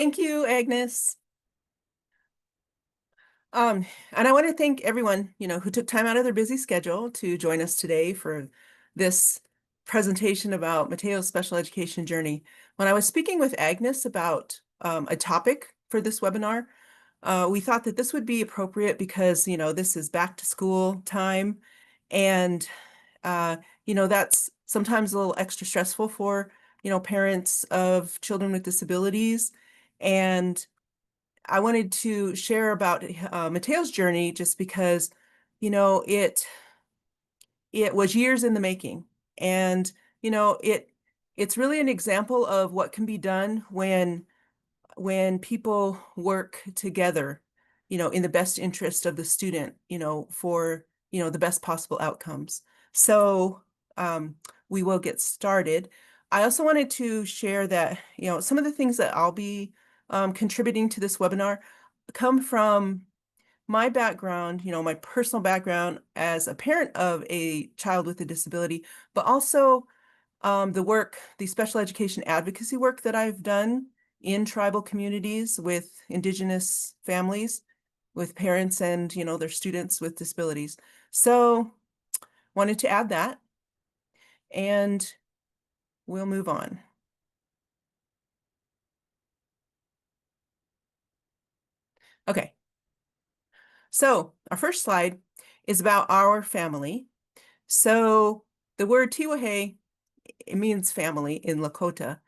Thank you, Agnes. And I want to thank everyone, who took time out of their busy schedule to join us today for this presentation about Mateo's special education journey. When I was speaking with Agnes about a topic for this webinar, we thought that this would be appropriate because, this is back to school time, and uh, that's sometimes a little extra stressful for, parents of children with disabilities. And I wanted to share about Mateo's journey just because, it was years in the making, and it's really an example of what can be done when people work together, in the best interest of the student, for the best possible outcomes. So we will get started. I also wanted to share that, some of the things that I'll be contributing to this webinar come from my background, my personal background as a parent of a child with a disability, but also the special education advocacy work that I've done in tribal communities with Indigenous families, with parents and, their students with disabilities. So wanted to add that, and we'll move on. Okay, so our first slide is about our family. So the word Tiwahe, it means family in Lakota,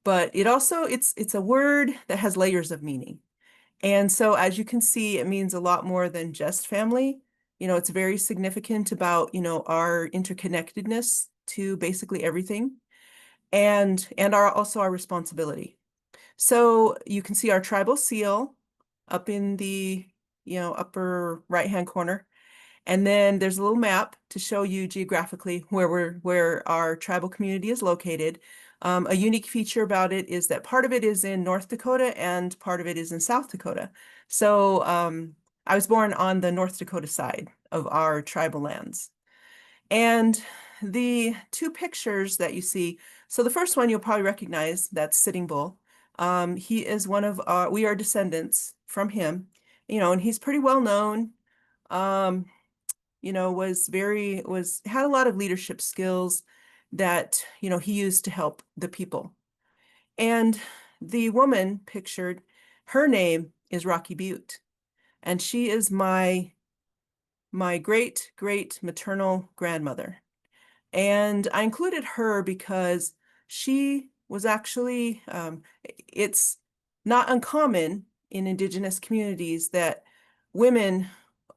but it's a word that has layers of meaning. And so as you can see, it means a lot more than just family. It's very significant about, our interconnectedness to basically everything, and our responsibility. So you can see our tribal seal up in the, upper right-hand corner. And then there's a little map to show you geographically where our tribal community is located. A unique feature about it is that part of it is in North Dakota and part of it is in South Dakota. So I was born on the North Dakota side of our tribal lands. And the two pictures that you see, so the first one you'll probably recognize, that's Sitting Bull. He is we are descendants from him, and he's pretty well known. Um, had a lot of leadership skills that, he used to help the people. And the woman pictured, her name is Rocky Butte, and she is my great great maternal grandmother. And I included her because she was actually, it's not uncommon in Indigenous communities that women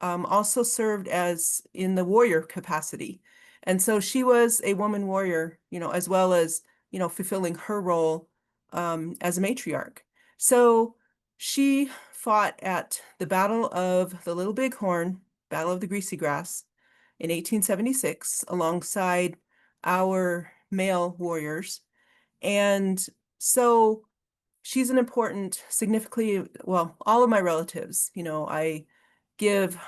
also served as in the warrior capacity. And so she was a woman warrior, as well as, fulfilling her role as a matriarch. So she fought at the Battle of the Little Bighorn, Battle of the Greasy Grass, in 1876 alongside our male warriors. And so she's an important, significantly, well, all of my relatives, I give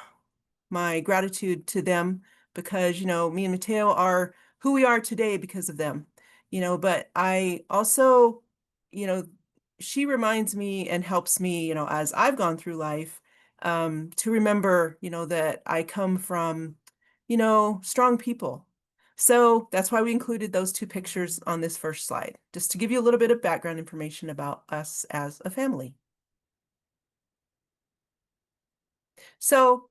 my gratitude to them because, me and Mateo are who we are today because of them, but I also, you know, she reminds me and helps me, as I've gone through life, to remember, that I come from, strong people. So that's why we included those two pictures on this first slide, just to give you a little bit of background information about us as a family. So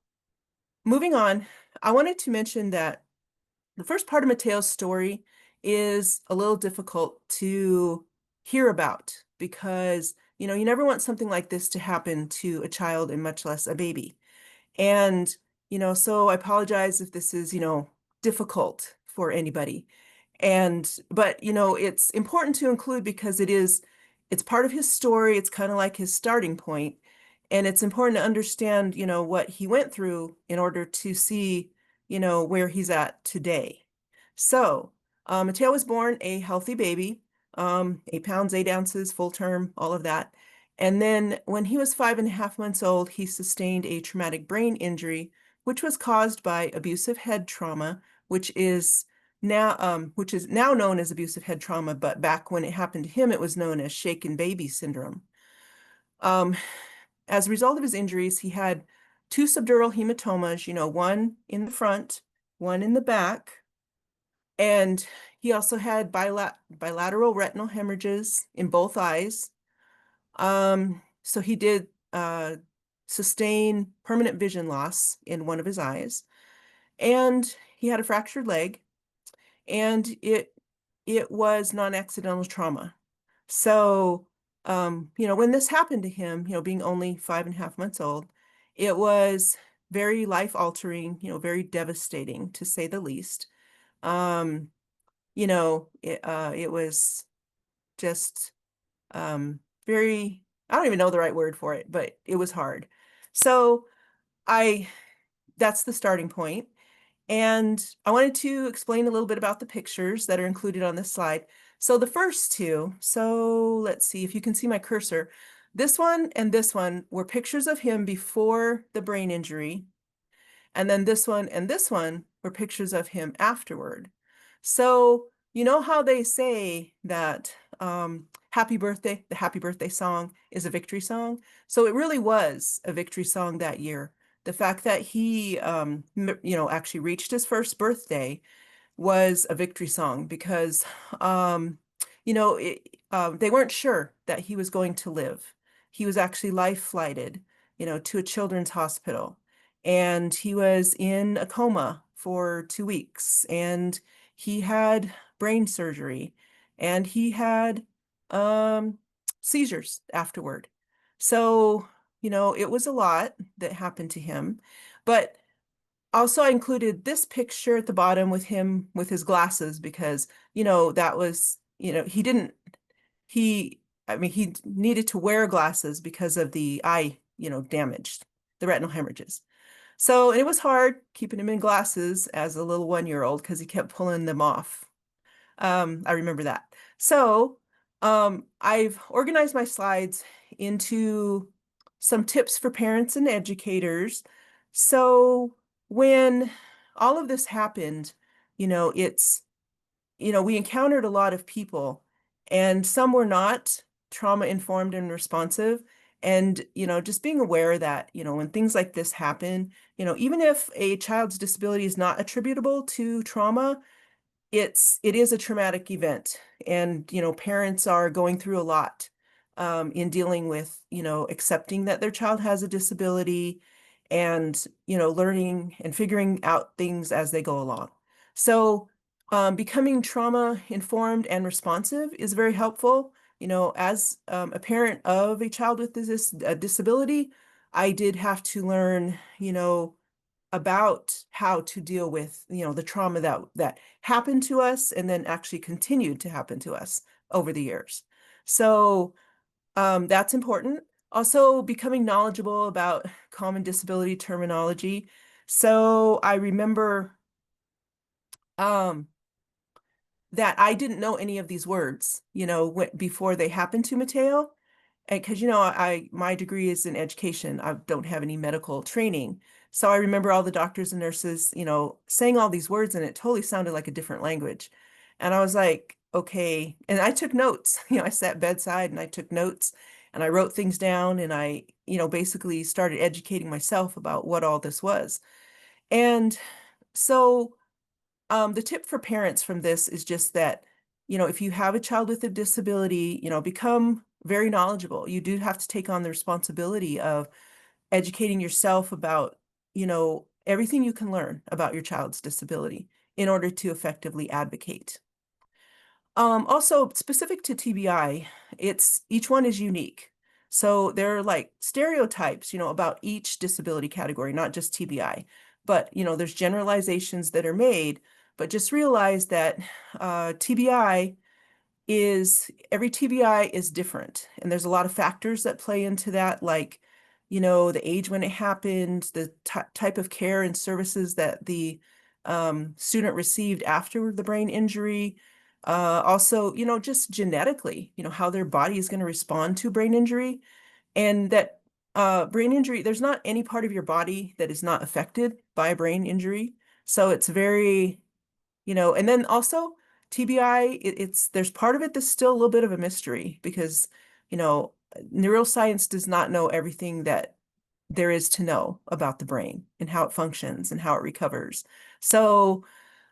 moving on, I wanted to mention that the first part of Mateo's story is a little difficult to hear about because, you never want something like this to happen to a child and much less a baby. And, so I apologize if this is, difficult for anybody. But, it's important to include because it's part of his story. It's kind of like his starting point. And it's important to understand, what he went through in order to see, where he's at today. So, Mateo was born a healthy baby, 8 pounds, 8 ounces, full term, all of that. And then when he was 5.5 months old, he sustained a traumatic brain injury, which was caused by abusive head trauma, which is now known as abusive head trauma, but back when it happened to him, it was known as shaken baby syndrome. Um, as a result of his injuries, he had two subdural hematomas, one in the front, one in the back. And he also had bilateral retinal hemorrhages in both eyes. So he did sustain permanent vision loss in one of his eyes. And he had a fractured leg, and it was non-accidental trauma. So, when this happened to him, being only 5.5 months old, it was very life-altering, very devastating, to say the least. Um, it was just very, I don't even know the right word for it, but it was hard. So I that's the starting point. And I wanted to explain a little bit about the pictures that are included on this slide. So the first two, so let's see if you can see my cursor. This one and this one were pictures of him before the brain injury. And then this one and this one were pictures of him afterward. So you know how they say that happy birthday, the happy birthday song is a victory song? So it really was a victory song that year. The fact that he, actually reached his first birthday was a victory song because, they weren't sure that he was going to live. He was actually life flighted, to a children's hospital. And he was in a coma for 2 weeks. And he had brain surgery. And he had seizures afterward. So, it was a lot that happened to him. But also, I included this picture at the bottom with him with his glasses because, that was, he needed to wear glasses because of the eye, damaged, the retinal hemorrhages. So it was hard keeping him in glasses as a little 1-year-old because he kept pulling them off. I remember that. So I've organized my slides into some tips for parents and educators. So when all of this happened, it's, we encountered a lot of people, and some were not trauma informed and responsive. And, just being aware that, when things like this happen, even if a child's disability is not attributable to trauma, it is a traumatic event, and parents are going through a lot in dealing with accepting that their child has a disability, and learning and figuring out things as they go along. So becoming trauma informed and responsive is very helpful. As a parent of a child with a disability, I did have to learn about how to deal with, the trauma that happened to us and then actually continued to happen to us over the years. So that's important. Also, becoming knowledgeable about common disability terminology. So I remember um, that I didn't know any of these words, before they happened to Mateo. And because, my degree is in education, I don't have any medical training. So I remember all the doctors and nurses, saying all these words, and it totally sounded like a different language. And I was like, okay. And I took notes, I sat bedside and I took notes and I wrote things down, and I, basically started educating myself about what all this was. And so the tip for parents from this is just that, if you have a child with a disability, become very knowledgeable. You do have to take on the responsibility of educating yourself about, everything you can learn about your child's disability in order to effectively advocate. Also, specific to TBI, each one is unique. So there are like stereotypes, about each disability category, not just TBI. But, there's generalizations that are made, but just realize that every TBI is different. And there's a lot of factors that play into that, like, the age when it happened, the type of care and services that the student received after the brain injury. Also, just genetically, how their body is going to respond to brain injury. And that brain injury, there's not any part of your body that is not affected by a brain injury. So it's very, and then also TBI, there's part of it that's still a little bit of a mystery because, neuroscience does not know everything that there is to know about the brain and how it functions and how it recovers. So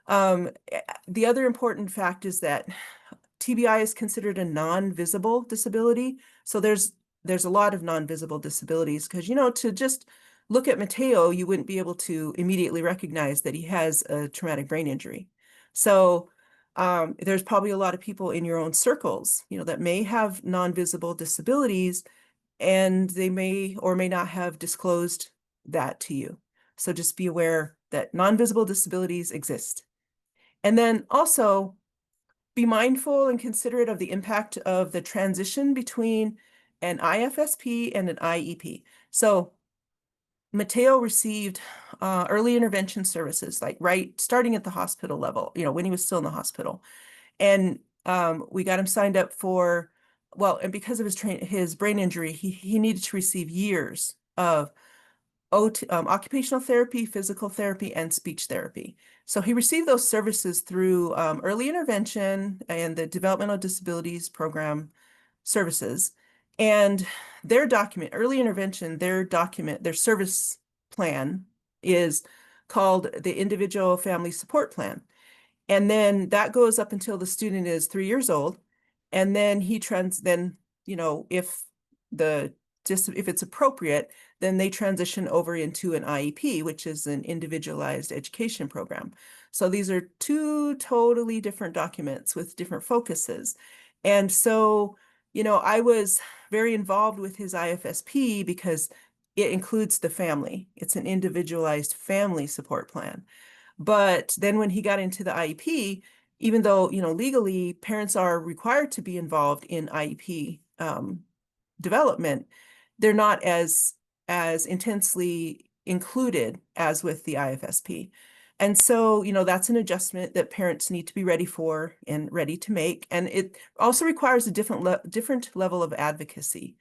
the other important fact is that TBI is considered a non-visible disability. So there's a lot of non-visible disabilities because, to just look at Mateo, you wouldn't be able to immediately recognize that he has a traumatic brain injury. So there's probably a lot of people in your own circles, that may have non-visible disabilities, and they may or may not have disclosed that to you. So just be aware that non-visible disabilities exist. And then also be mindful and considerate of the impact of the transition between an IFSP and an IEP. So Mateo received early intervention services, like starting at the hospital level, when he was still in the hospital. And we got him signed up for, well, and because of his brain injury, he needed to receive years of occupational therapy, physical therapy, and speech therapy. So he received those services through early intervention and the Developmental Disabilities Program services. And early intervention, their service plan is called the Individual Family Support Plan. And then that goes up until the student is 3 years old. And then if the if it's appropriate, then they transition over into an IEP, which is an individualized education program. So these are two totally different documents with different focuses. And so, I was very involved with his IFSP because it includes the family. It's an individualized family support plan. But then when he got into the IEP, even though, legally parents are required to be involved in IEP development, they're not as intensely included as with the IFSP. And so, that's an adjustment that parents need to be ready for and ready to make. And it also requires a different level of advocacy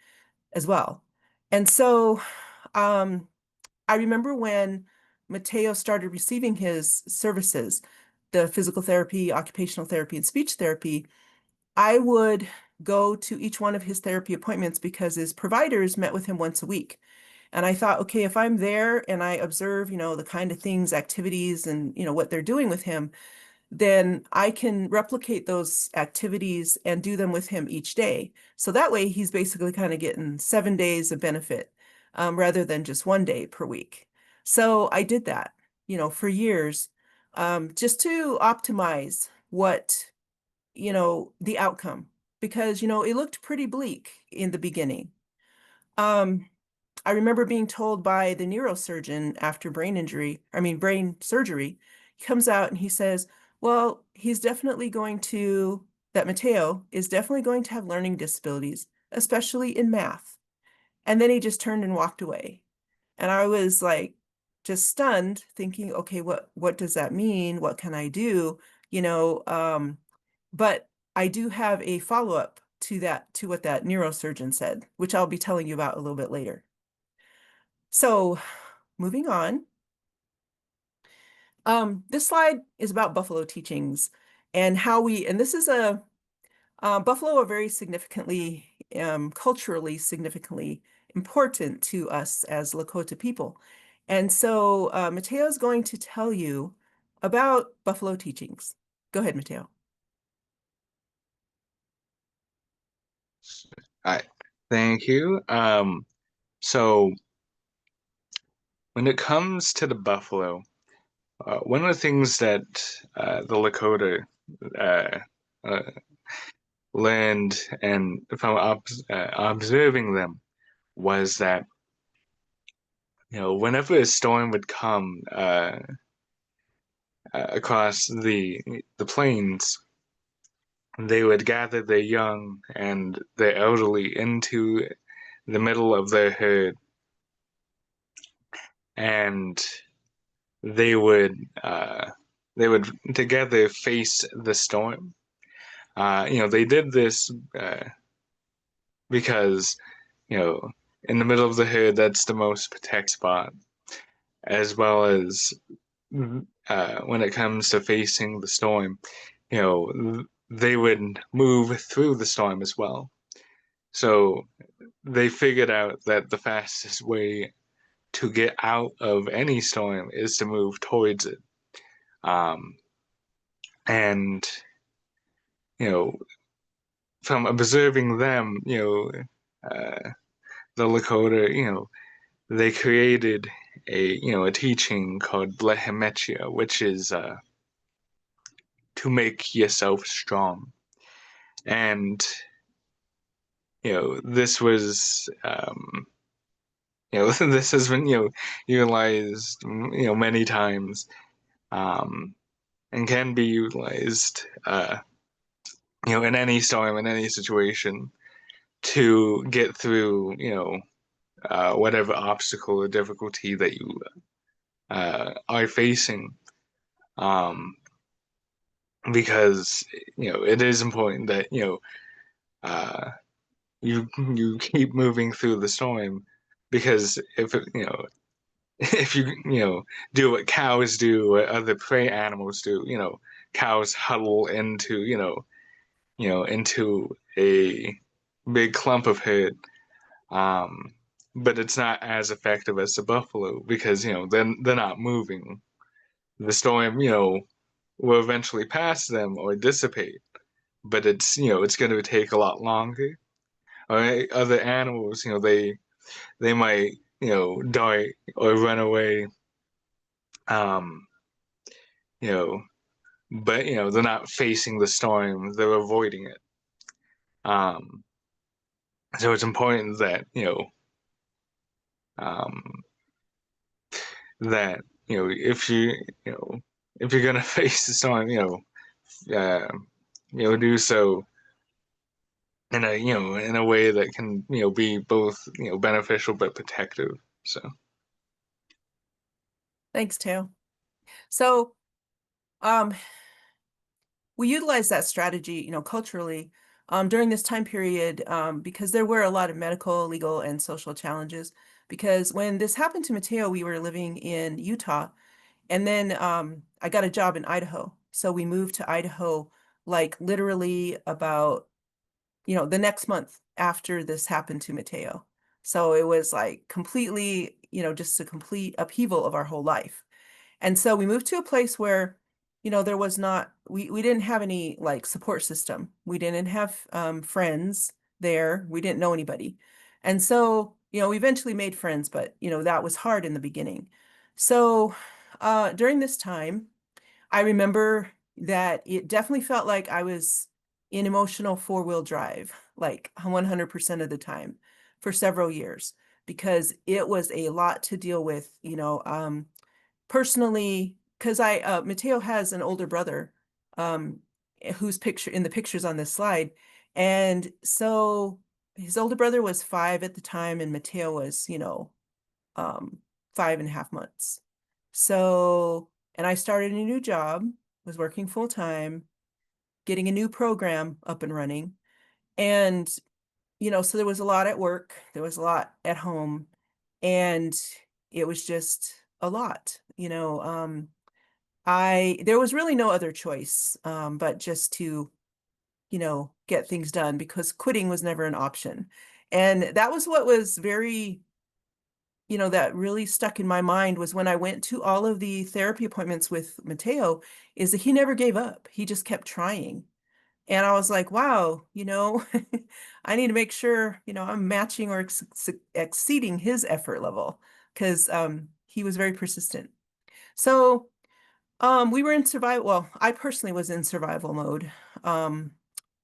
as well. And so, I remember when Mateo started receiving his services, the physical therapy, occupational therapy, and speech therapy, I would go to each one of his therapy appointments because his providers met with him once a week. And I thought, okay, if I'm there and I observe, the kind of things, activities, and, what they're doing with him, then I can replicate those activities and do them with him each day. So that way he's basically kind of getting 7 days of benefit rather than just one day per week. So I did that, for years, just to optimize the outcome, because, it looked pretty bleak in the beginning. I remember being told by the neurosurgeon after brain surgery, he comes out and he says, well, that Mateo is definitely going to have learning disabilities, especially in math. And then he just turned and walked away. And I was like, just stunned, thinking, okay, what does that mean? What can I do? But I do have a follow-up to what that neurosurgeon said, which I'll be telling you about a little bit later. So moving on, this slide is about Buffalo teachings and this is Buffalo are very significantly, culturally significantly important to us as Lakota people. And so Mateo is going to tell you about Buffalo teachings. Go ahead, Mateo. All right, thank you. So when it comes to the buffalo, one of the things that the Lakota uh, uh, learned, and from observing them, was that whenever a storm would come across the plains, they would gather their young and their elderly into the middle of their herd, and they would uh, they would together face the storm. They did this because you know in the middle of the herd, that's the most protect spot, as well as when it comes to facing the storm, they would move through the storm as well. So they figured out that the fastest way to get out of any storm is to move towards it. Um, and, you know, from observing them, the Lakota, they created a teaching called Lehemechia, which is to make yourself strong. And, this was, this has been, utilized, many times, um, and can be utilized, in any storm, in any situation to get through, whatever obstacle or difficulty that you are facing. Um, because, it is important that, uh, you keep moving through the storm because if you do what cows do, what other prey animals do, cows huddle into, into a big clump of herd. Um, but it's not as effective as the buffalo because, they're not moving. The storm, will eventually pass them or dissipate, but it's going to take a lot longer. All right, other animals, they might, die or run away, um, you know, but they're not facing the storm; they're avoiding it. Um, so it's important that um, that if if you're gonna face the storm, do so in a in a way that can be both beneficial but protective. So Thanks, Teo. So, um, we utilize that strategy, culturally, during this time period, because there were a lot of medical, legal, and social challenges. Because when this happened to Mateo, we were living in Utah, and then I got a job in Idaho. So we moved to Idaho, like literally about, the next month after this happened to Mateo. So it was like completely, just a complete upheaval of our whole life. And so we moved to a place where, there was not, we didn't have any like support system. We didn't have friends there. We didn't know anybody. And so, we eventually made friends, but, that was hard in the beginning. So during this time, I remember that it definitely felt like I was in emotional four-wheel drive, like 100% of the time for several years, because it was a lot to deal with, personally, because Mateo has an older brother, um, who's picture in the pictures on this slide. And so his older brother was 5 at the time, and Mateo was, um, 5.5 months. So, and I started a new job, was working full time, getting a new program up and running. And, so there was a lot at work, there was a lot at home, and it was just a lot, there was really no other choice, but just to, get things done because quitting was never an option. And that was what was very, that really stuck in my mind was when I went to all of the therapy appointments with Mateo, is that he never gave up. He just kept trying. And I was like, wow, I need to make sure, I'm matching or exceeding his effort level because he was very persistent. So we were in survival. Well, I personally was in survival mode um,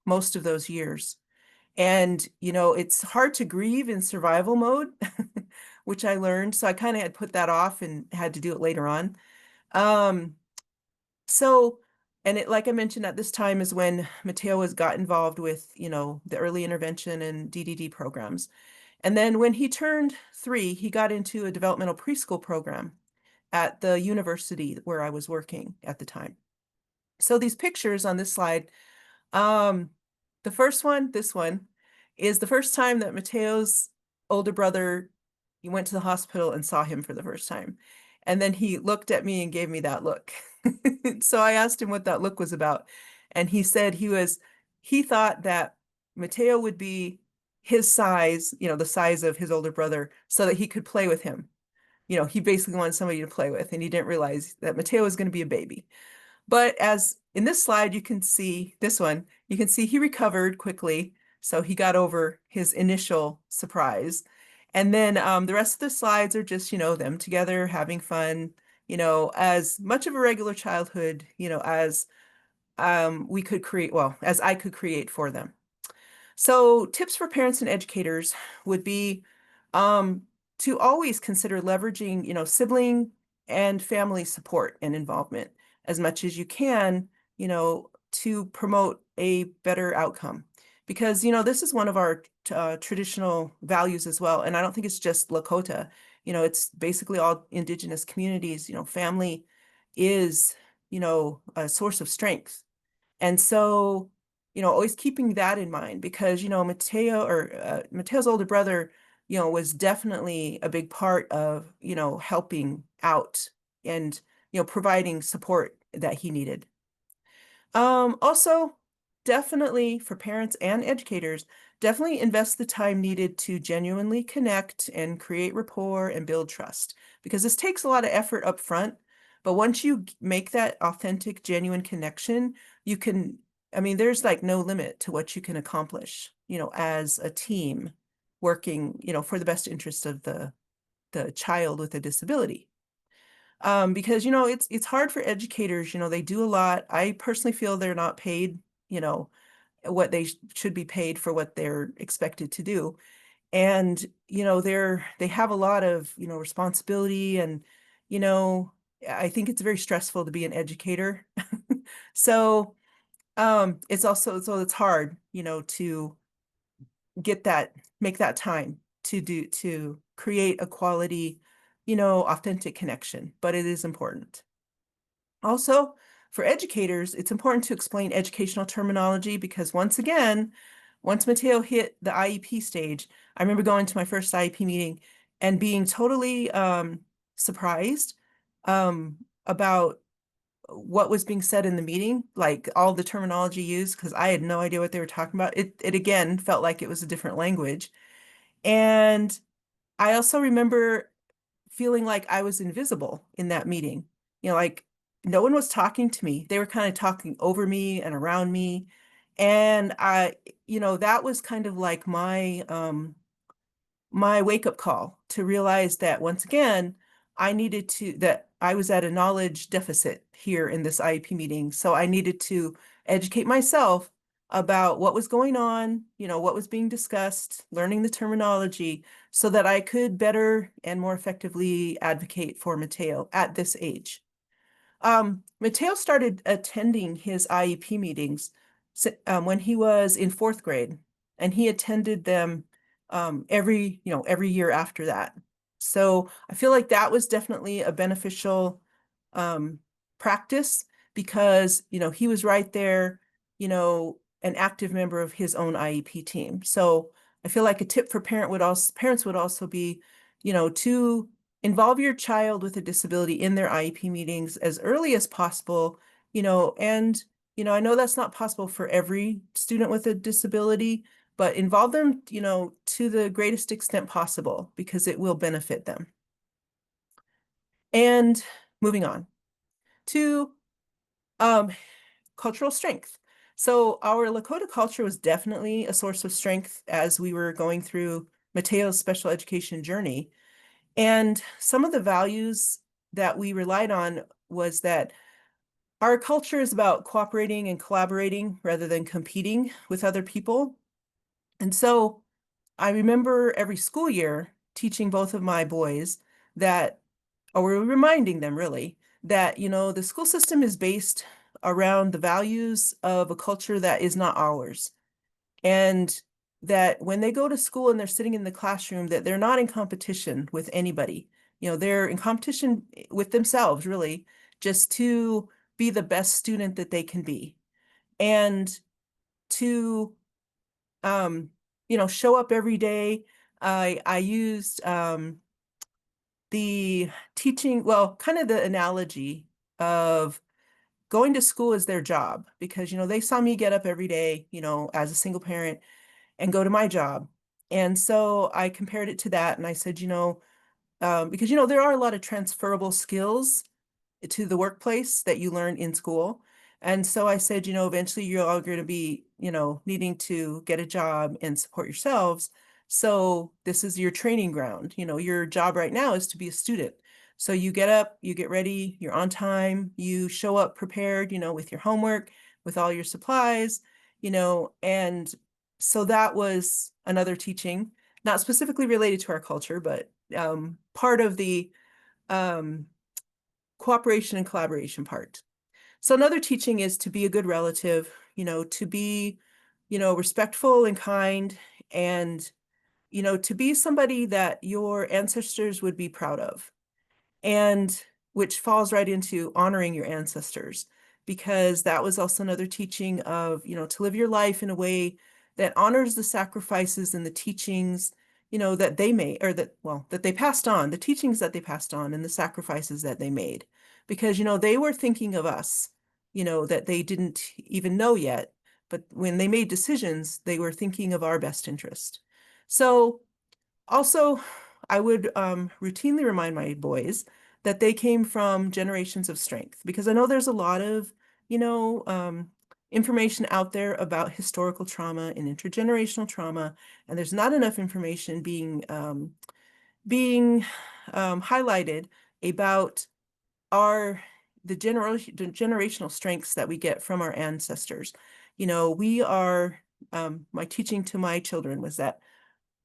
most of those years. And, it's hard to grieve in survival mode, which I learned. So I kind of had put that off and had to do it later on. Um, so, and like I mentioned, at this time is when Mateo has got involved with, the early intervention and DDD programs. And then when he turned 3, he got into a developmental preschool program at the university where I was working at the time. So these pictures on this slide, um, the first one, this one, is the first time that Mateo's older brother, he went to the hospital and saw him for the first time. And then he looked at me and gave me that look. So I asked him what that look was about. And he said he thought that Mateo would be his size, the size of his older brother, so that he could play with him. He basically wanted somebody to play with, and he didn't realize that Mateo was going to be a baby. But as in this slide, you can see this one, you can see he recovered quickly. So he got over his initial surprise. And then the rest of the slides are just, them together having fun, as much of a regular childhood, as we could create, well, as I could create for them. So tips for parents and educators would be um, to always consider leveraging, sibling and family support and involvement as much as you can, to promote a better outcome. Because, this is one of our traditional values as well. And I don't think it's just Lakota, it's basically all indigenous communities, family is, a source of strength. And so, always keeping that in mind because, Mateo's older brother, was definitely a big part of, helping out and, providing support that he needed. Also, definitely for parents and educators, definitely invest the time needed to genuinely connect and create rapport and build trust because this takes a lot of effort up front. But once you make that authentic, genuine connection, you can, there's like no limit to what you can accomplish, as a team working, for the best interest of the child with a disability. Because it's hard for educators, they do a lot. I personally feel they're not paid, what they should be paid for what they're expected to do. And they have a lot of, responsibility and, I think it's very stressful to be an educator. So it's also so it's hard, to make that time to create a quality, authentic connection, but it is important. Also, for educators, it's important to explain educational terminology because once Mateo hit the IEP stage, I remember going to my first IEP meeting and being totally surprised about what was being said in the meeting, like all the terminology used, because I had no idea what they were talking about. It again felt like it was a different language. And I also remember feeling like I was invisible in that meeting. Like no one was talking to me. They were kind of talking over me and around me. And that was kind of like my wake-up call to realize that once again, that I was at a knowledge deficit here in this IEP meeting. So I needed to educate myself about what was going on, what was being discussed, learning the terminology so that I could better and more effectively advocate for Mateo at this age. Mateo started attending his IEP meetings when he was in fourth grade, and he attended them every year after that. So I feel like that was definitely a beneficial um, practice because, he was right there, an active member of his own IEP team. So I feel like a tip for parents would also be, to involve your child with a disability in their IEP meetings as early as possible, and I know that's not possible for every student with a disability, but involve them, to the greatest extent possible because it will benefit them. And moving on to um, cultural strength. So our Lakota culture was definitely a source of strength as we were going through Mateo's special education journey. And some of the values that we relied on was that our culture is about cooperating and collaborating rather than competing with other people. And so I remember every school year teaching both of my boys that, or reminding them really, that, the school system is based around the values of a culture that is not ours. And that when they go to school and they're sitting in the classroom, that they're not in competition with anybody. They're in competition with themselves, really, just to be the best student that they can be. And to show up every day. I used the teaching, well, kind of the analogy of going to school as their job because, they saw me get up every day, as a single parent and go to my job. And so I compared it to that and I said, because there are a lot of transferable skills to the workplace that you learn in school. And so I said, eventually you're all going to be, needing to get a job and support yourselves. So this is your training ground. Your job right now is to be a student. So you get up, you get ready, you're on time, you show up prepared, with your homework, with all your supplies, and so that was another teaching, not specifically related to our culture, but part of the um, cooperation and collaboration part. So another teaching is to be a good relative, to be, respectful and kind and, to be somebody that your ancestors would be proud of and which falls right into honoring your ancestors because that was also another teaching of, to live your life in a way that honors the sacrifices and the teachings, that they made or that they passed on, the teachings that they passed on and the sacrifices that they made because, they were thinking of us, that they didn't even know yet. But when they made decisions, they were thinking of our best interest. So also, I would routinely remind my boys that they came from generations of strength because I know there's a lot of, you know, um, information out there about historical trauma and intergenerational trauma, and there's not enough information being highlighted about our the generational strengths that we get from our ancestors. We are my teaching to my children was that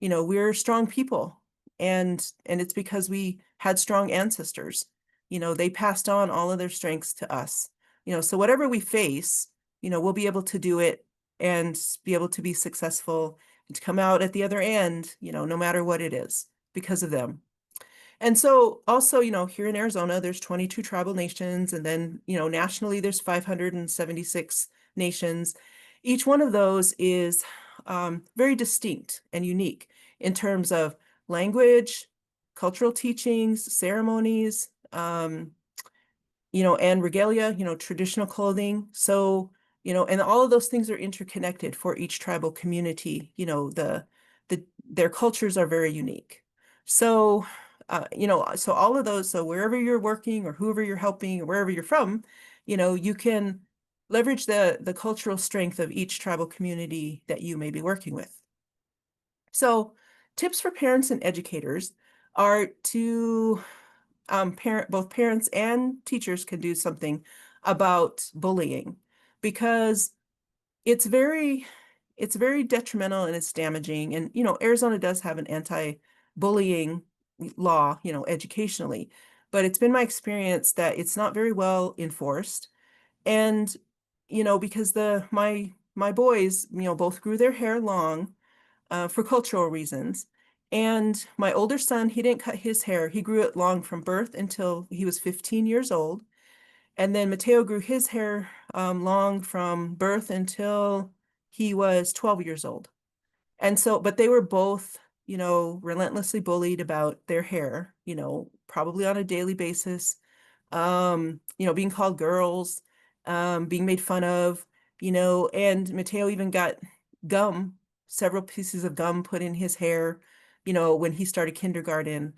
we're strong people and it's because we had strong ancestors. They passed on all of their strengths to us. So whatever we face, we'll be able to do it and be able to be successful and to come out at the other end, no matter what it is because of them. And so also, here in Arizona, there's 22 tribal nations, and then, nationally, there's 576 nations. Each one of those is very distinct and unique in terms of language, cultural teachings, ceremonies, and regalia, traditional clothing. So, and all of those things are interconnected for each tribal community. Their cultures are very unique. So, so all of those, so wherever you're working or whoever you're helping or wherever you're from, you can leverage the cultural strength of each tribal community that you may be working with. So tips for parents and educators are to both parents and teachers can do something about bullying because it's very it's very detrimental and it's damaging. And Arizona does have an anti-bullying law, educationally, but it's been my experience that it's not very well enforced. And because my boys, both grew their hair long for cultural reasons. And my older son, he didn't cut his hair. He grew it long from birth until he was 15 years old. And then Mateo grew his hair long from birth until he was 12 years old. And so, but they were both, relentlessly bullied about their hair, probably on a daily basis, being called girls, being made fun of, and Mateo even got gum, several pieces of gum put in his hair, when he started kindergarten.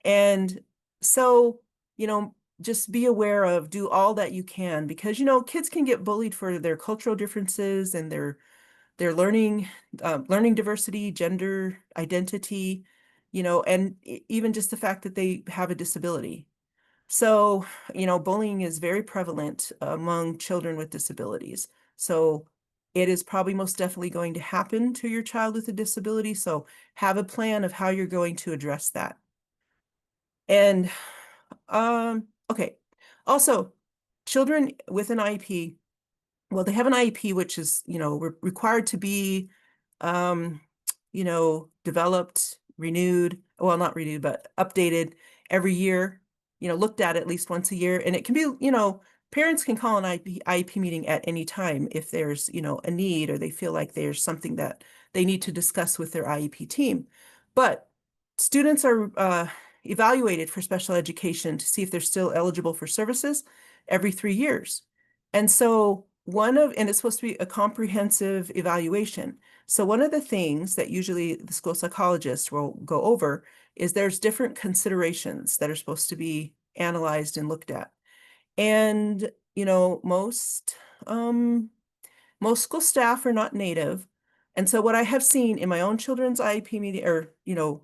And so, just be aware of, do all that you can because, kids can get bullied for their cultural differences and their learning diversity, gender identity, and even just the fact that they have a disability. So, bullying is very prevalent among children with disabilities. So it is probably most definitely going to happen to your child with a disability. So have a plan of how you're going to address that. And okay. Also, children with an IEP, well, they have an IEP, which is, required to be, um, developed, renewed, well, not renewed, but updated every year, looked at least once a year. And it can be, parents can call an IEP meeting at any time if there's, a need or they feel like there's something that they need to discuss with their IEP team. But students are evaluated for special education to see if they're still eligible for services every 3 years. And so and it's supposed to be a comprehensive evaluation. So one of the things that usually the school psychologist will go over is there's different considerations that are supposed to be analyzed and looked at. And, most school staff are not native. And so what I have seen in my own children's IEP meeting or,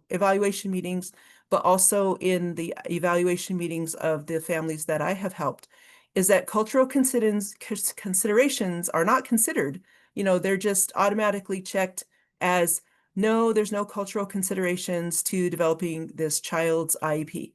evaluation meetings, but also in the evaluation meetings of the families that I have helped, is that cultural considerations are not considered. They're just automatically checked as no, there's no cultural considerations to developing this child's IEP,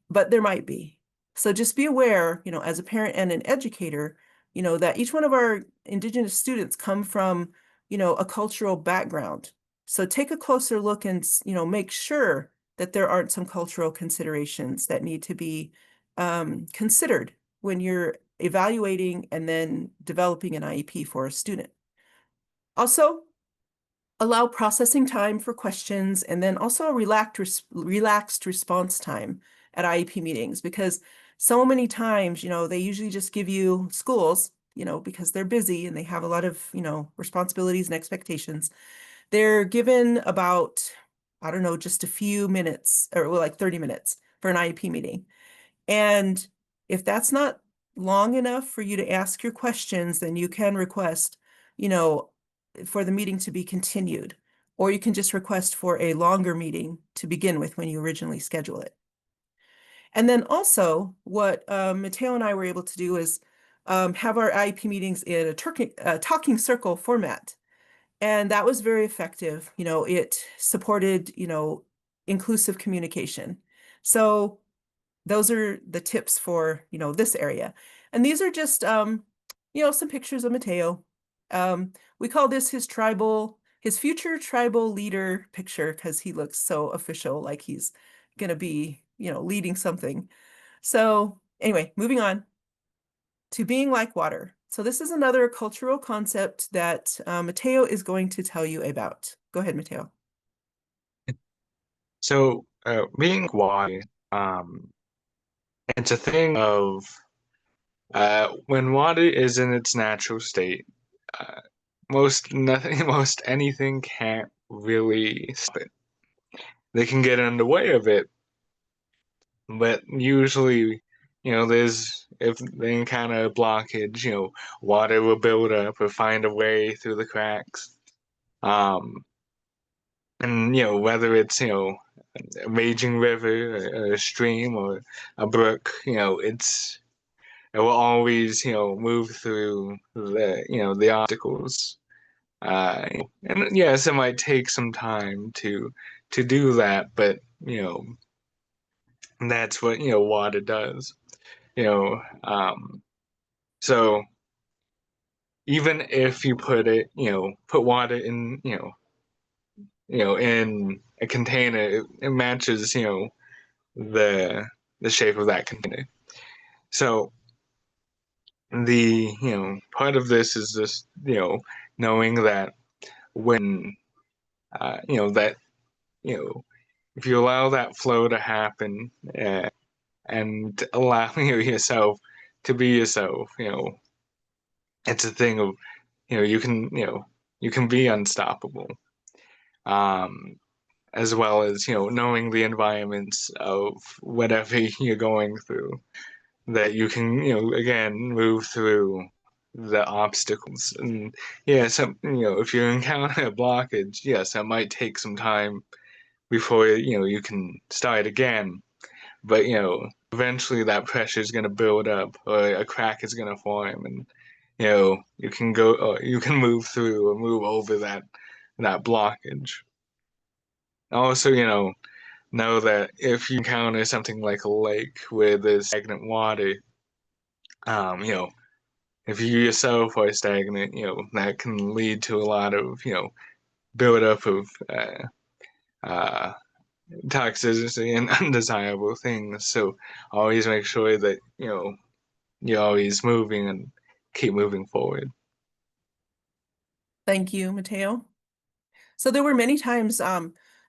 but there might be. So just be aware, as a parent and an educator, that each one of our Indigenous students come from, a cultural background. So take a closer look and, make sure that there aren't some cultural considerations that need to be considered when you're evaluating and then developing an IEP for a student. Also, allow processing time for questions and then also a relaxed response time at IEP meetings, because so many times, they usually just give you schools, because they're busy and they have a lot of, responsibilities and expectations. They're given about, I don't know, just a few minutes or like 30 minutes for an IEP meeting. And if that's not long enough for you to ask your questions, then you can request, you know, for the meeting to be continued, or you can just request for a longer meeting to begin with when you originally schedule it. And then also what Mateo and I were able to do is have our IEP meetings in a talking circle format. And that was very effective. It supported, inclusive communication. So those are the tips for, this area. And these are just, some pictures of Mateo. We call this his future tribal leader picture because he looks so official, like he's gonna be, leading something. So anyway, moving on to being like water. So this is another cultural concept that Mateo is going to tell you about. Go ahead, Mateo. So, being water, um, it's a thing of when water is in its natural state, uh, most nothing, most anything can't really stop it. They can get in the way of it, but usually, there's if they encounter a blockage, water will build up or find a way through the cracks. Um, and whether it's a raging river or a stream or a brook, it will always move through the obstacles. And yes, it might take some time to do that, but that's what water does. You know, um, so even if you put water in in a container, it matches the the shape of that container. So the part of this is just knowing that when that you know if you allow that flow to happen and allow yourself to be yourself, it's a thing of you can be unstoppable. Um, as well as knowing the environments of whatever you're going through, that you can again move through the obstacles. And yeah, some if you encounter a blockage, yes, that might take some time before you can start again. But eventually that pressure is going to build up, or a crack is going to form, and you can go, or you can move through or move over that blockage. Also, know that if you encounter something like a lake where there's stagnant water, you know, if you yourself are stagnant, that can lead to a lot of, buildup of uh, toxicity and undesirable things. So always make sure that, you're always moving and keep moving forward. Thank you, Mateo. So there were many times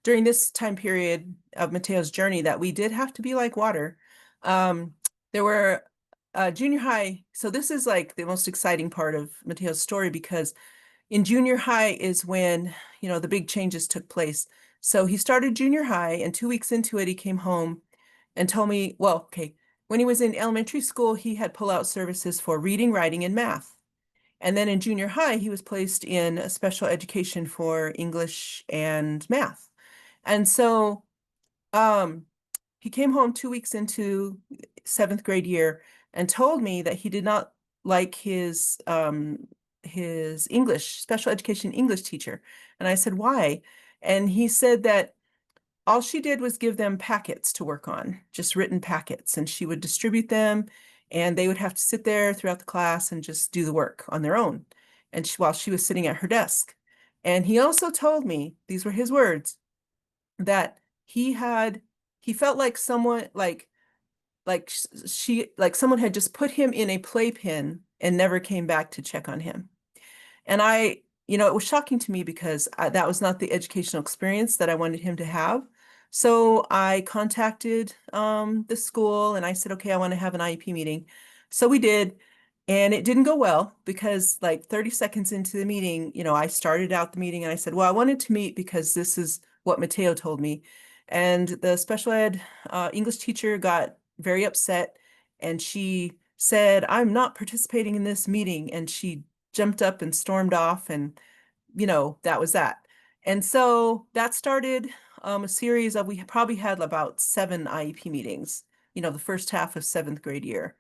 during this time period of Mateo's journey that we did have to be like water. There were junior high, so this is like the most exciting part of Mateo's story because in junior high is when, the big changes took place. So he started junior high, and 2 weeks into it, he came home and told me, well, okay, when he was in elementary school, he had pull-out services for reading, writing, and math. And then in junior high, he was placed in a special education for English and math. And so um, he came home 2 weeks into seventh grade year and told me that he did not like his English, special education English teacher. And I said, why? And he said that all she did was give them packets to work on, just written packets, and she would distribute them, and they would have to sit there throughout the class and just do the work on their own, and while she was sitting at her desk. And he also told me, these were his words, that he felt like someone like someone had just put him in a playpen and never came back to check on him. And it was shocking to me because that was not the educational experience that I wanted him to have. So I contacted the school and I said, okay, I want to have an IEP meeting. So we did. And it didn't go well because like 30 seconds into the meeting, I started out the meeting and I said, well, I wanted to meet because this is what Mateo told me. And the special ed English teacher got very upset and she said, I'm not participating in this meeting. And she jumped up and stormed off, and that was that. And so that started a series of, we probably had about 7 IEP meetings, the first half of seventh grade year.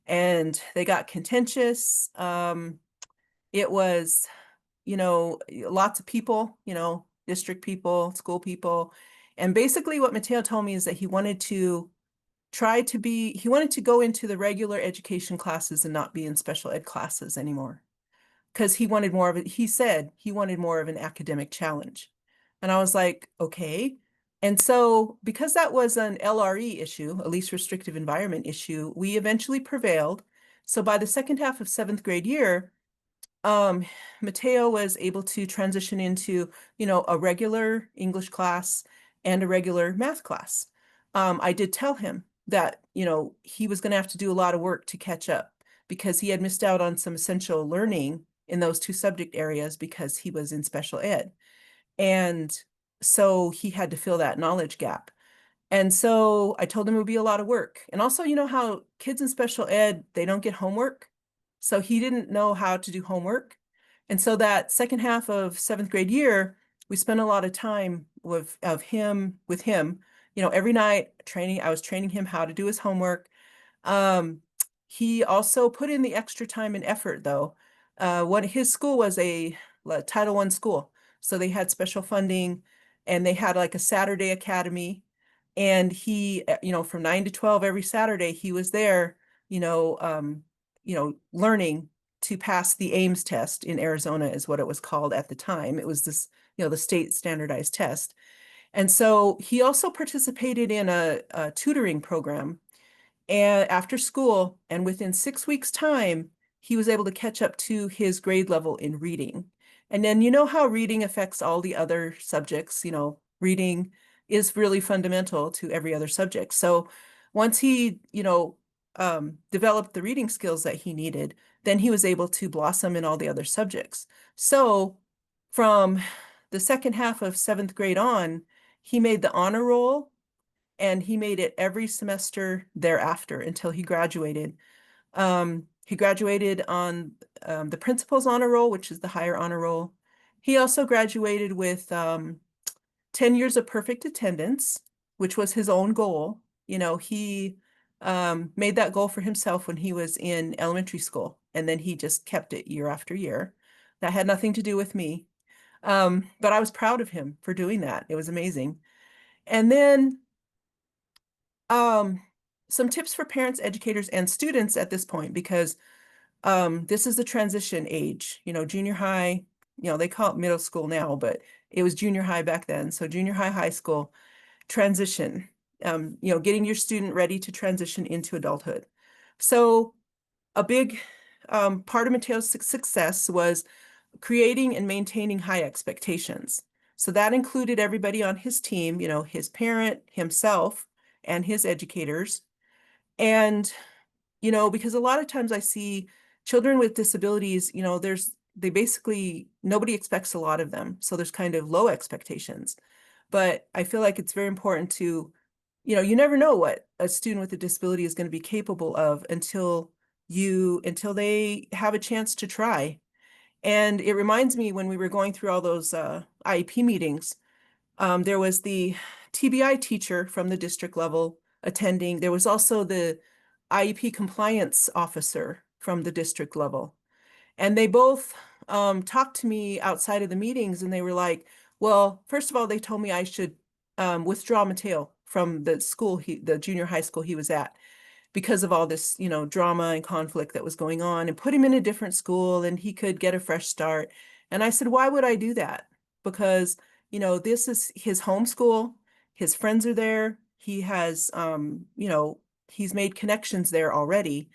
And they got contentious. It was, lots of people, district people, school people. And basically what Mateo told me is that he wanted to go into the regular education classes and not be in special ed classes anymore because he wanted more of it. He said he wanted more of an academic challenge. And I was like, okay. And so because that was an LRE issue, a least restrictive environment issue, we eventually prevailed. So by the second half of seventh grade year, um, Mateo was able to transition into, a regular English class and a regular math class. I did tell him that, he was going to have to do a lot of work to catch up because he had missed out on some essential learning in those 2 subject areas because he was in special ed. And so he had to fill that knowledge gap. And so I told him it would be a lot of work. And also, how kids in special ed, they don't get homework. So he didn't know how to do homework. And so that second half of seventh grade year, we spent a lot of time with him, every night training. I was training him how to do his homework. Um, he also put in the extra time and effort though. His school was a Title I school. So they had special funding and they had like a Saturday academy. And he, from 9 to 12 every Saturday, he was there, learning to pass the Ames test in Arizona is what it was called at the time. It was this, the state standardized test. And so he also participated in a tutoring program and after school, and within 6 weeks' time, he was able to catch up to his grade level in reading. And then you know how reading affects all the other subjects, reading is really fundamental to every other subject. So once he, developed the reading skills that he needed, then he was able to blossom in all the other subjects. So from the second half of seventh grade on, he made the honor roll and he made it every semester thereafter until he graduated. He graduated on the principal's honor roll, which is the higher honor roll. He also graduated with 10 years of perfect attendance, which was his own goal. He made that goal for himself when he was in elementary school, and then he just kept it year after year. That had nothing to do with me. But I was proud of him for doing that. It was amazing. And then um, some tips for parents, educators, and students at this point, because this is the transition age, junior high, they call it middle school now, but it was junior high back then. So junior high, high school transition, getting your student ready to transition into adulthood. So a big part of Mateo's success was creating and maintaining high expectations. So that included everybody on his team, his parent, himself, and his educators. And, because a lot of times I see children with disabilities, they basically, nobody expects a lot of them. So there's kind of low expectations. But I feel like it's very important to, you never know what a student with a disability is going to be capable of until they have a chance to try. And it reminds me when we were going through all those IEP meetings, there was the TBI teacher from the district level attending. There was also the IEP compliance officer from the district level. And they both talked to me outside of the meetings, and they were like, well, first of all, they told me I should withdraw Mateo from the junior high school he was at because of all this, drama and conflict that was going on, and put him in a different school and he could get a fresh start. And I said, why would I do that? Because, this is his home school. His friends are there. He has, he's made connections there already.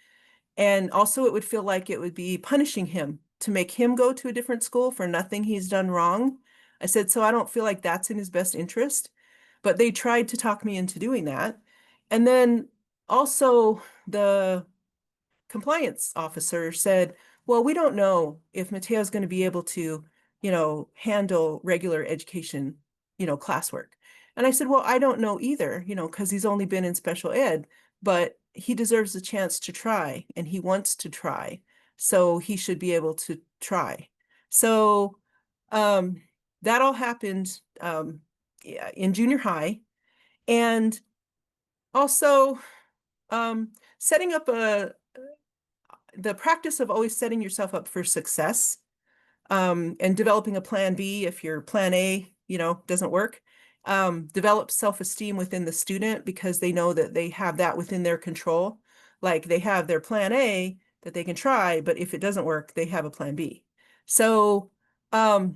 And also it would feel like it would be punishing him to make him go to a different school for nothing he's done wrong. I said, so I don't feel like that's in his best interest. But they tried to talk me into doing that. And then also the compliance officer said, well, we don't know if Mateo's going to be able to, handle regular education, classwork. And I said, well, I don't know either, because he's only been in special ed, but he deserves a chance to try and he wants to try. So he should be able to try. So um, that all happened in junior high. And also setting up the practice of always setting yourself up for success, and developing a plan B if your plan A, doesn't work. Develop self-esteem within the student because they know that they have that within their control. Like they have their plan A that they can try, but if it doesn't work, they have a plan B. So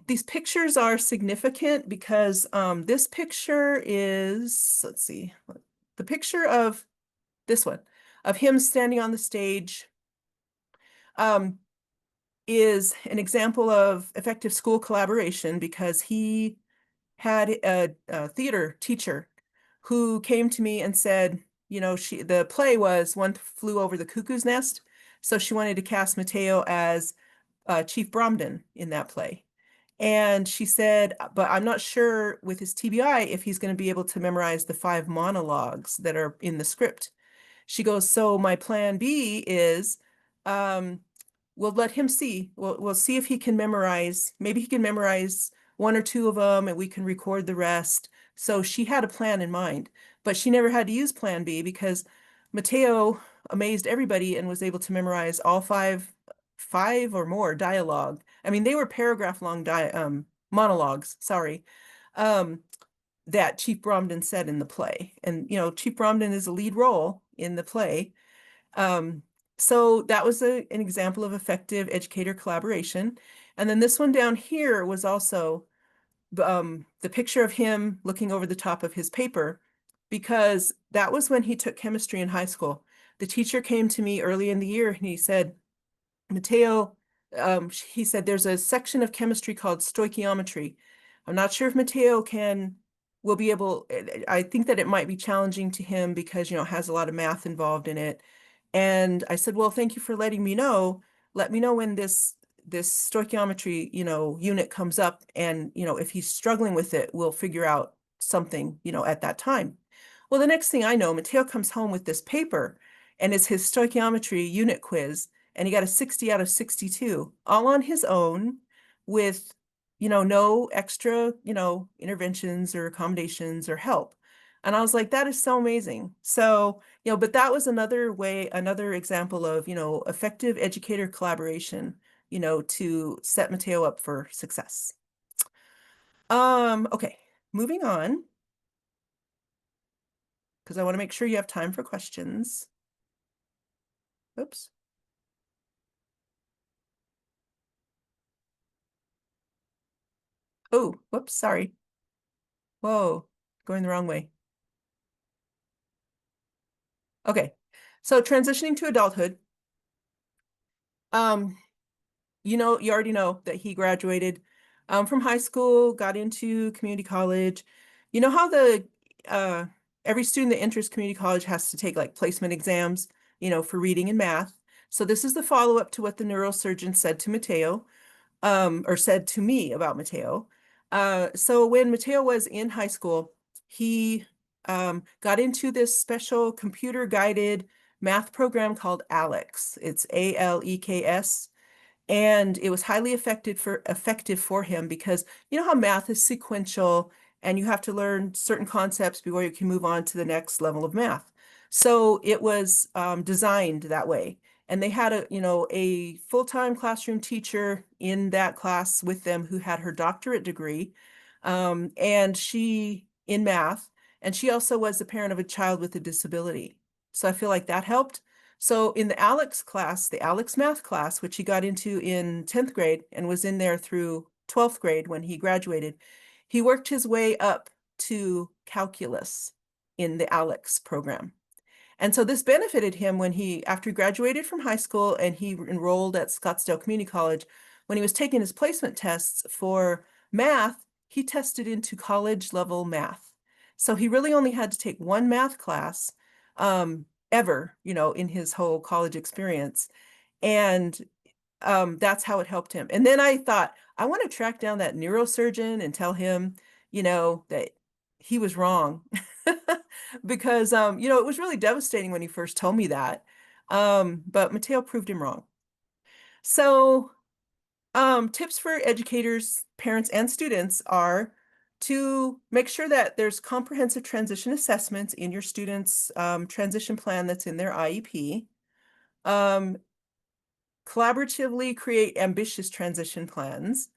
these pictures are significant because this picture is, let's see, the picture of this one, of him standing on the stage, um, is an example of effective school collaboration because he had a theater teacher who came to me and said, the play was One Flew Over the Cuckoo's Nest. So she wanted to cast Mateo as Chief Bromden in that play. And she said, but I'm not sure with his TBI if he's going to be able to memorize the 5 monologues that are in the script. She goes, so my plan B is um, we'll let him see. We'll see if he can memorize. Maybe he can memorize 1 or 2 of them and we can record the rest. So she had a plan in mind, but she never had to use plan B because Mateo amazed everybody and was able to memorize all five or more dialogue. I mean, they were paragraph long monologues, sorry, that Chief Bromden said in the play. And, Chief Bromden is a lead role in the play. So that was an example of effective educator collaboration. And then this one down here was also the picture of him looking over the top of his paper, because that was when he took chemistry in high school. The teacher came to me early in the year and he said, Mateo, he said, there's a section of chemistry called stoichiometry. I'm not sure if will be able, I think that it might be challenging to him because, it has a lot of math involved in it. And I said, well, thank you for letting me know. Let me know when this stoichiometry, unit comes up. And, if he's struggling with it, we'll figure out something, at that time. Well, the next thing I know, Mateo comes home with this paper and it's his stoichiometry unit quiz. And he got a 60 out of 62, all on his own with, no extra, interventions or accommodations or help. And I was like, that is so amazing. So, but that was another example of, effective educator collaboration, to set Mateo up for success. Okay, moving on, because I want to make sure you have time for questions. Oops. Oh, whoops, sorry. Whoa, going the wrong way. Okay, so transitioning to adulthood. Um, you already know that he graduated from high school, got into community college. You know how every student that enters community college has to take like placement exams for reading and math. So this is the follow-up to what the neurosurgeon said to Mateo, or said to me about Mateo. So when Mateo was in high school, he got into this special computer-guided math program called ALEKS. It's ALEKS. And it was highly effective for him because you know how math is sequential and you have to learn certain concepts before you can move on to the next level of math. So it was designed that way. And they had a full-time classroom teacher in that class with them who had her doctorate degree, and she in math, and she also was the parent of a child with a disability. So I feel like that helped. So in the Alex class, the Alex math class, which he got into in 10th grade and was in there through 12th grade when he graduated, he worked his way up to calculus in the Alex program. And so this benefited him when after he graduated from high school and he enrolled at Scottsdale Community College, when he was taking his placement tests for math, he tested into college level math. So he really only had to take one math class, ever, in his whole college experience. And that's how it helped him. And then I thought, I want to track down that neurosurgeon and tell him, that he was wrong. Because, it was really devastating when he first told me that. But Mateo proved him wrong. So, tips for educators, parents, and students are to make sure that there's comprehensive transition assessments in your students' transition plan that's in their IEP. Um, Collaboratively create ambitious transition plans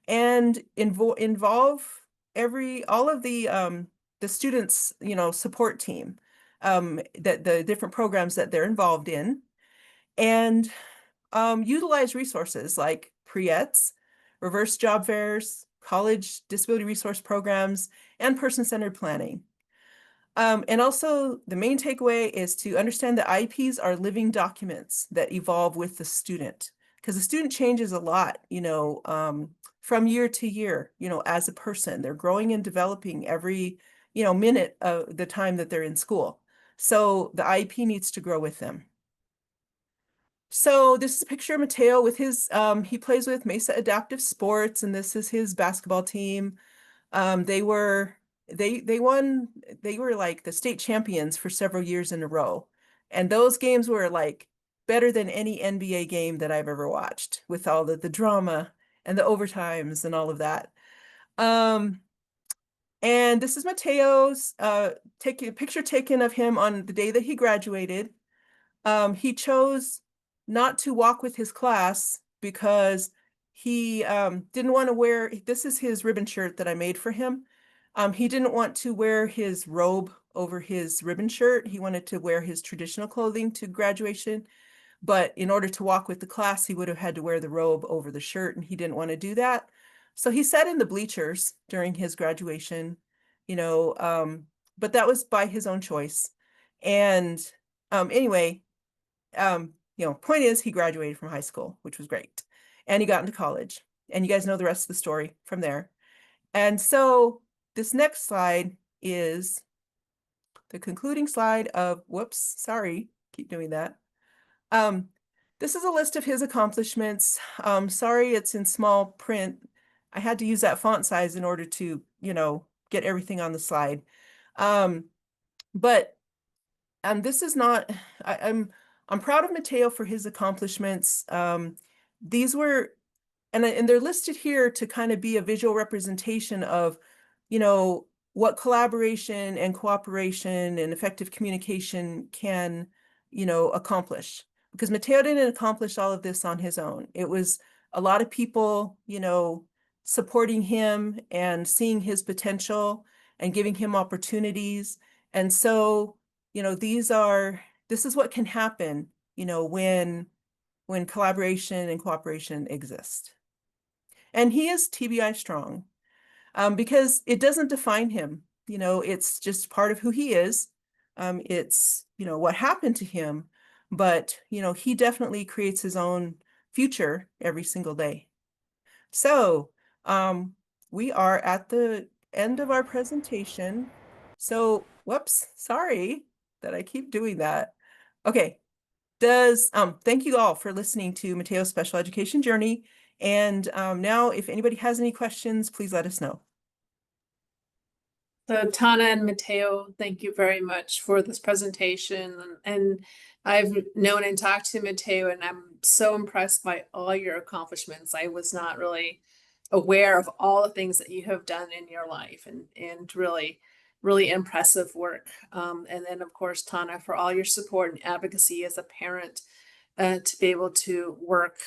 and involve all of the students, support team, that the different programs that they're involved in, and utilize resources like pre-ETs, reverse job fairs, college disability resource programs, and person-centered planning. And also, the main takeaway is to understand that IEPs are living documents that evolve with the student, because the student changes a lot, from year to year, as a person. They're growing and developing every, minute of the time that they're in school. So the IEP needs to grow with them. So this is a picture of Mateo with he plays with Mesa Adaptive Sports, and this is his basketball team. They were they won they were like the state champions for several years in a row. And those games were like better than any NBA game that I've ever watched, with all the drama and the overtimes and all of that. Um, and this is Mateo's taking a picture taken of him on the day that he graduated. He chose not to walk with his class because he didn't want to wear, this is his ribbon shirt that I made for him. He didn't want to wear his robe over his ribbon shirt. He wanted to wear his traditional clothing to graduation. But in order to walk with the class, he would have had to wear the robe over the shirt, and he didn't want to do that. So he sat in the bleachers during his graduation, you know, um, but that was by his own choice. And anyway, point is he graduated from high school, which was great. And he got into college. And you guys know the rest of the story from there. And so this next slide is the concluding slide of, whoops, sorry, keep doing that. This is a list of his accomplishments. Sorry, it's in small print. I had to use that font size in order to, get everything on the slide. But this is not, I'm proud of Mateo for his accomplishments. These were, and they're listed here to kind of be a visual representation of, what collaboration and cooperation and effective communication can, accomplish. Because Mateo didn't accomplish all of this on his own. It was a lot of people, supporting him and seeing his potential and giving him opportunities. And so, this is what can happen, when collaboration and cooperation exist. And he is TBI strong, because it doesn't define him. It's just part of who he is. It's, what happened to him, but, he definitely creates his own future every single day. So, we are at the end of our presentation. So, whoops, sorry that I keep doing that. Okay, Does thank you all for listening to Mateo's special education journey. And now, if anybody has any questions, please let us know. So Tana and Mateo, thank you very much for this presentation. And I've known and talked to Mateo, and I'm so impressed by all your accomplishments. I was not really aware of all the things that you have done in your life, and really, really impressive work. And then of course, Tana, for all your support and advocacy as a parent, to be able to work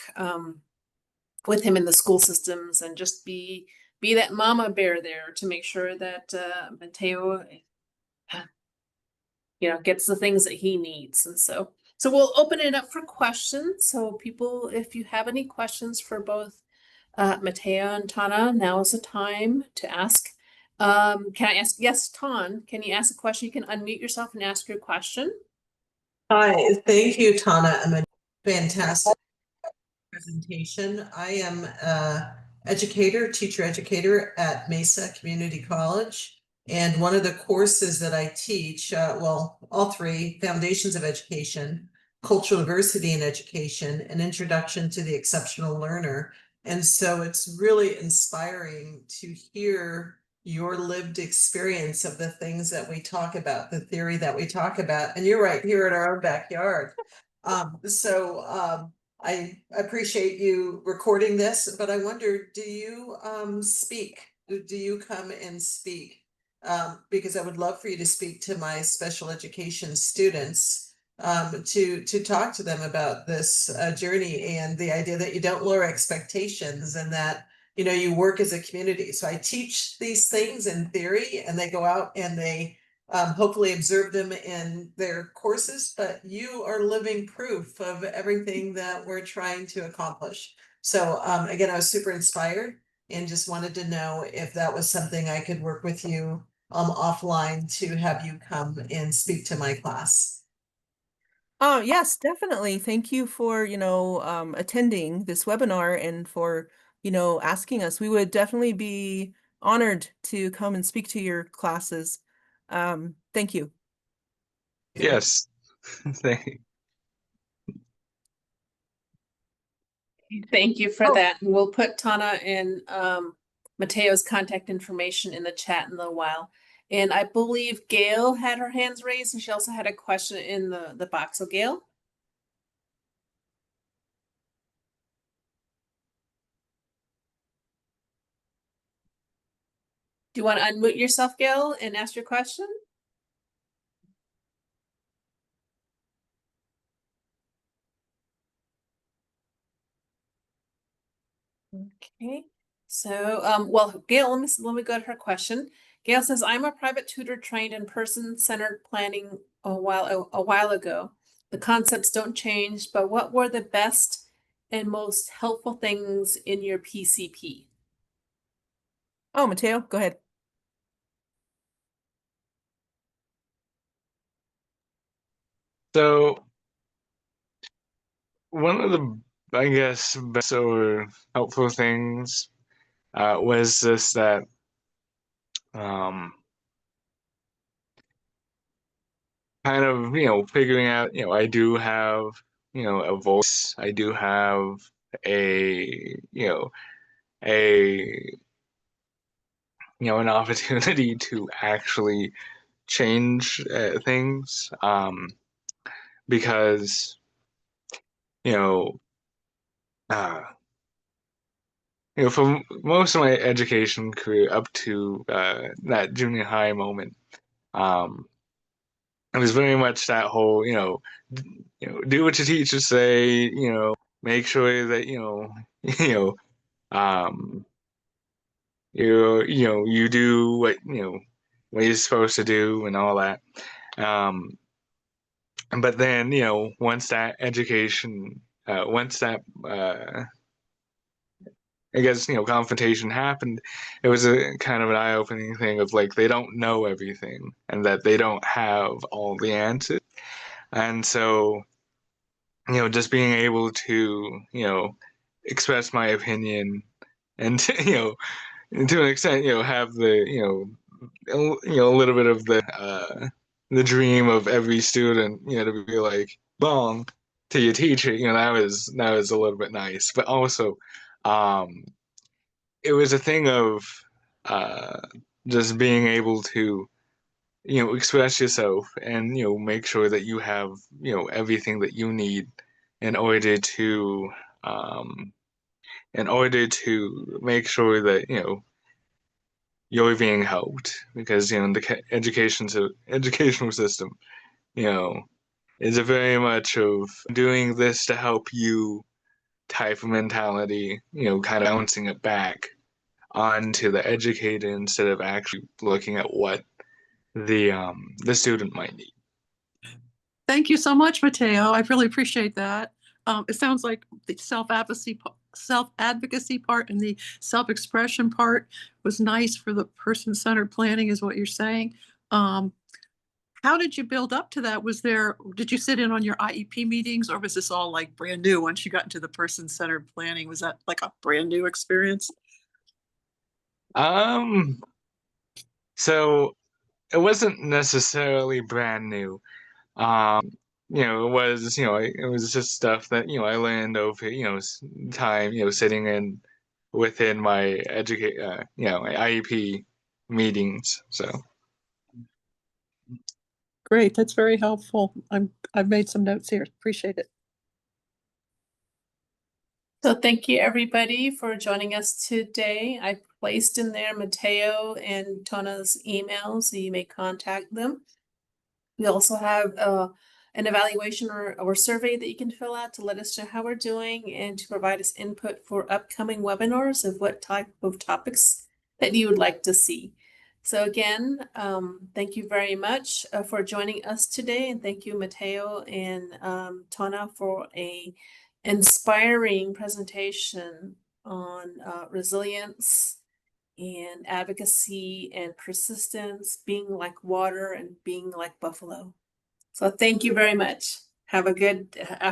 with him in the school systems and just be that mama bear there to make sure that Mateo, gets the things that he needs. And so we'll open it up for questions. So people, if you have any questions for both Mateo and Tana, now is the time to ask. Can I ask? Yes, Ton, can you ask a question? You can unmute yourself and ask your question. Hi, thank you, Tana. I'm a fantastic presentation. I am a teacher educator at Mesa Community College. And one of the courses that I teach, well, all three: Foundations of Education, Cultural Diversity in Education, and Introduction to the Exceptional Learner. And so it's really inspiring to hear your lived experience of the things that we talk about, the theory that we talk about. And you're right here in our own backyard. I appreciate you recording this, but I wonder, do you speak? Do you come and speak? Because I would love for you to speak to my special education students, to talk to them about this journey and the idea that you don't lower expectations, and that you work as a community. So I teach these things in theory, and they go out and they hopefully observe them in their courses, but you are living proof of everything that we're trying to accomplish. So again, I was super inspired and just wanted to know if that was something I could work with you offline to have you come and speak to my class. Oh, yes, definitely. Thank you for, attending this webinar and for, asking us. We would definitely be honored to come and speak to your classes. Thank you. Yes. Thank Thank you for Oh. that. And we'll put Tana and Mateo's contact information in the chat in a little while. And I believe Gail had her hands raised, and she also had a question in the box. So Gail? Do you want to unmute yourself, Gail, and ask your question? Okay. So, well, Gail, let me go to her question. Gail says, I'm a private tutor trained in person-centered planning a while ago. The concepts don't change, but what were the best and most helpful things in your PCP? Oh, Mateo, go ahead. So one of the, I guess, best or helpful things was this, that um, kind of, figuring out, I do have, a voice. I do have a, a, an opportunity to actually change things, because, you know, uh, for most of my education career up to that junior high moment, um, it was very much that whole, do what your teachers say, make sure that, you know, um, you do what you're supposed to do and all that. Um, but then, once that education, once that, I guess, confrontation happened, it was a kind of an eye-opening thing of like, they don't know everything and that they don't have all the answers. And so, just being able to, express my opinion and, to an extent, have the, a little bit of the dream of every student, to be like, bong, to your teacher, that was a little bit nice. But also, um, it was a thing of uh, just being able to, express yourself and, make sure that you have, everything that you need in order to, um, make sure that, you're being helped because, the educational system, you know, is a very much of doing this to help you type of mentality, kind of bouncing it back onto the educator instead of actually looking at what the student might need. Thank you so much, Mateo. I really appreciate that. It sounds like the self-advocacy part and the self-expression part was nice for the person-centered planning is what you're saying. How did you build up to that? Did you sit in on your IEP meetings or was this all like brand new once you got into the person-centered planning? Was that like a brand new experience? So it wasn't necessarily brand new. It was just stuff that, I learned over, time, sitting in within my my IEP meetings. So Great, that's very helpful. I've made some notes here. Appreciate it. So thank you, everybody, for joining us today. I placed in there Mateo and Tona's emails, so you may contact them. We also have an evaluation or survey that you can fill out to let us know how we're doing and to provide us input for upcoming webinars of what type of topics that you would like to see. So again, thank you very much for joining us today, and thank you, Mateo and Tona, for a inspiring presentation on resilience and advocacy and persistence, being like water and being like buffalo. So thank you very much. Have a good